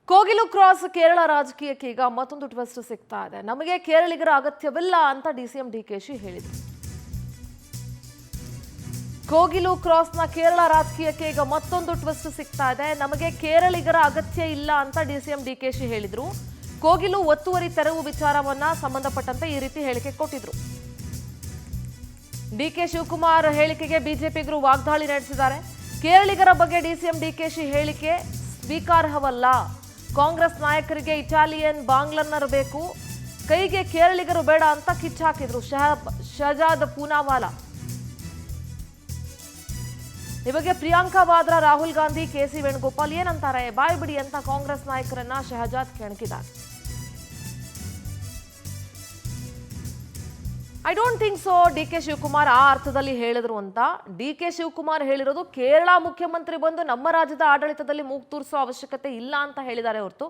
Kogilu cross Kerala ರಾಜಕೀಯಕ್ಕೆ ಈಗ ಮತ್ತೊಂದು ಟ್ವಿಸ್ಟ್ ಸಿಗ್ತಾ ಇದೆ. ನಮಗೆ ಕೇರಳಿಗರ ಅಗತ್ಯವಿಲ್ಲ ಅಂತ ಡಿಸಿಎಂ ಡಿಕೆಶಿ ಹೇಳಿದರು. ಕೋಗಿಲು ಕ್ರಾಸ್ನ ಕೇರಳ ರಾಜಕೀಯಕ್ಕೆ ಈಗ ಮತ್ತೊಂದು ಟ್ವಿಸ್ಟ್ ಸಿಗ್ತಾ ಇದೆ. ನಮಗೆ ಕೇರಳಿಗರ ಅಗತ್ಯ ಇಲ್ಲ ಅಂತ ಡಿಸಿಎಂ ಡಿಕೆಶಿ ಹೇಳಿದ್ರು. ಕೋಗಿಲು ಒತ್ತುವರಿ ತೆರವು ವಿಚಾರವನ್ನ ಸಂಬಂಧಪಟ್ಟಂತೆ ಈ ರೀತಿ ಹೇಳಿಕೆ ಕೊಟ್ಟಿದ್ರು. ಡಿಕೆ ಶಿವಕುಮಾರ್ ಹೇಳಿಕೆಗೆ ಬಿಜೆಪಿಗರು ವಾಗ್ದಾಳಿ ನಡೆಸಿದ್ದಾರೆ. ಕೇರಳಿಗರ ಬಗ್ಗೆ ಡಿಸಿಎಂ ಡಿಕೆಶಿ ಹೇಳಿಕೆ ಸ್ವೀಕಾರಾರ್ಹವಲ್ಲ. ಕಾಂಗ್ರೆಸ್ ನಾಯಕರಿಗೆ ಇಟಾಲಿಯನ್ ಬಾಂಗ್ಲನ್ನರ್ ಬೇಕು, ಕೈಗೆ ಕೇರಳಿಗರು ಬೇಡ ಅಂತ ಕಿಚ್ಚಾಕಿದ್ರು ಶಹಜಾದ್ ಪೂನಾವಾಲಾ. ಈ ಬಗ್ಗೆ ಪ್ರಿಯಾಂಕಾ ವಾದ್ರಾ, ರಾಹುಲ್ ಗಾಂಧಿ, ಕೆಸಿ ವೇಣುಗೋಪಾಲ್ ಏನಂತಾರೆ ಬಾಯ್ ಬಿಡಿ ಅಂತ ಕಾಂಗ್ರೆಸ್ ನಾಯಕರನ್ನ ಶಹಜಾದ್ ಕೆಣಕಿದ್ದಾರೆ. I don't think so DK Shivakumar ಆ ಅರ್ಥದಲ್ಲಿ ಹೇಳಿದ್ರು ಅಂತ. ಡಿಕೆ ಶಿವಕುಮಾರ್ ಹೇಳಿರೋದು ಕೇರಳ ಮುಖ್ಯಮಂತ್ರಿ ಬಂದು ನಮ್ಮ ರಾಜ್ಯದ ಆಡಳಿತದಲ್ಲಿ ಮೂಗು ತೂರಿಸೋ ಅವಶ್ಯಕತೆ ಇಲ್ಲ ಅಂತ ಹೇಳಿದ್ದಾರೆ ಹೊರತು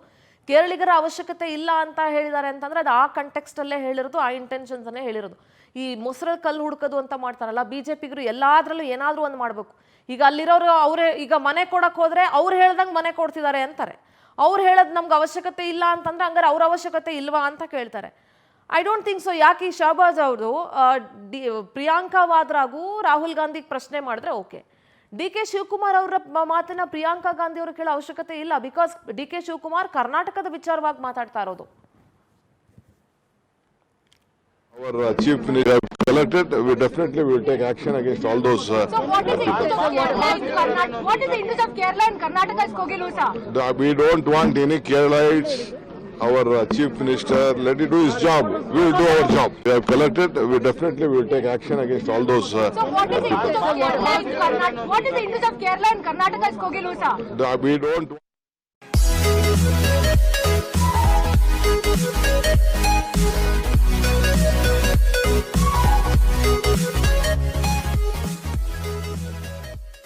ಕೇರಳಿಗರ ಅವಶ್ಯಕತೆ ಇಲ್ಲ ಅಂತ ಹೇಳಿದ್ದಾರೆ ಅಂತಂದ್ರೆ ಅದು ಆ ಕಂಟೆಕ್ಸ್ಟ್ ಅಲ್ಲೇ ಹೇಳಿರೋದು, ಆ ಇಂಟೆನ್ಷನ್ಸ್ ಅನ್ನೇ ಹೇಳಿರೋದು. ಈ ಮೊಸರು ಕಲ್ಲು ಹುಡುಕೋದು ಅಂತ ಮಾಡ್ತಾರಲ್ಲ ಬಿಜೆಪಿಗರು, ಎಲ್ಲಾದ್ರಲ್ಲೂ ಏನಾದ್ರೂ ಒಂದು ಮಾಡ್ಬೇಕು. ಈಗ ಅಲ್ಲಿರೋರು ಅವರೇ ಈಗ ಮನೆ ಕೊಡಕ್ ಹೋದ್ರೆ ಅವ್ರು ಹೇಳ್ದಂಗೆ ಮನೆ ಕೊಡ್ತಿದ್ದಾರೆ ಅಂತಾರೆ. ಅವ್ರು ಹೇಳೋದು ನಮ್ಗೆ ಅವಶ್ಯಕತೆ ಇಲ್ಲ ಅಂತಂದ್ರೆ ಹಂಗಾರೆ ಅವ್ರ ಅವಶ್ಯಕತೆ ಇಲ್ವಾ ಅಂತ ಕೇಳ್ತಾರೆ. I don't think so. ಯಾಕೆ ಈ ಶಹಬಾಜ್ ಅವರು ಪ್ರಿಯಾಂಕಾ ವಾದ್ರಾಗೂ ರಾಹುಲ್ ಗಾಂಧಿಗೆ ಪ್ರಶ್ನೆ ಮಾಡಿದ್ರೆ ಓಕೆ, ಡಿ ಕೆ ಶಿವಕುಮಾರ್ ಅವರ ಮಾತನ್ನ ಪ್ರಿಯಾಂಕಾ ಗಾಂಧಿ ಅವರು ಕೇಳೋ ಅವಶ್ಯಕತೆ ಇಲ್ಲ. ಬಿಕಾಸ್ ಡಿ ಕೆ ಶಿವಕುಮಾರ್ ಕರ್ನಾಟಕದ ವಿಚಾರವಾಗಿ ಮಾತಾಡ್ತಾ ಇರೋದು. Our chief minister elected, we definitely will take action against all those. So what is the interest of Kerala and Karnataka? What is the interest of Kerala and Karnataka's Kogilu, sir? We don't want any Keralites. Our chief minister, let him do his job. We will do our job. We have collected, we definitely will take action against all those. So what is the interest of Kerala and Karnataka? What is the interest of Kerala and Karnataka's Kogilu, sir? We don't.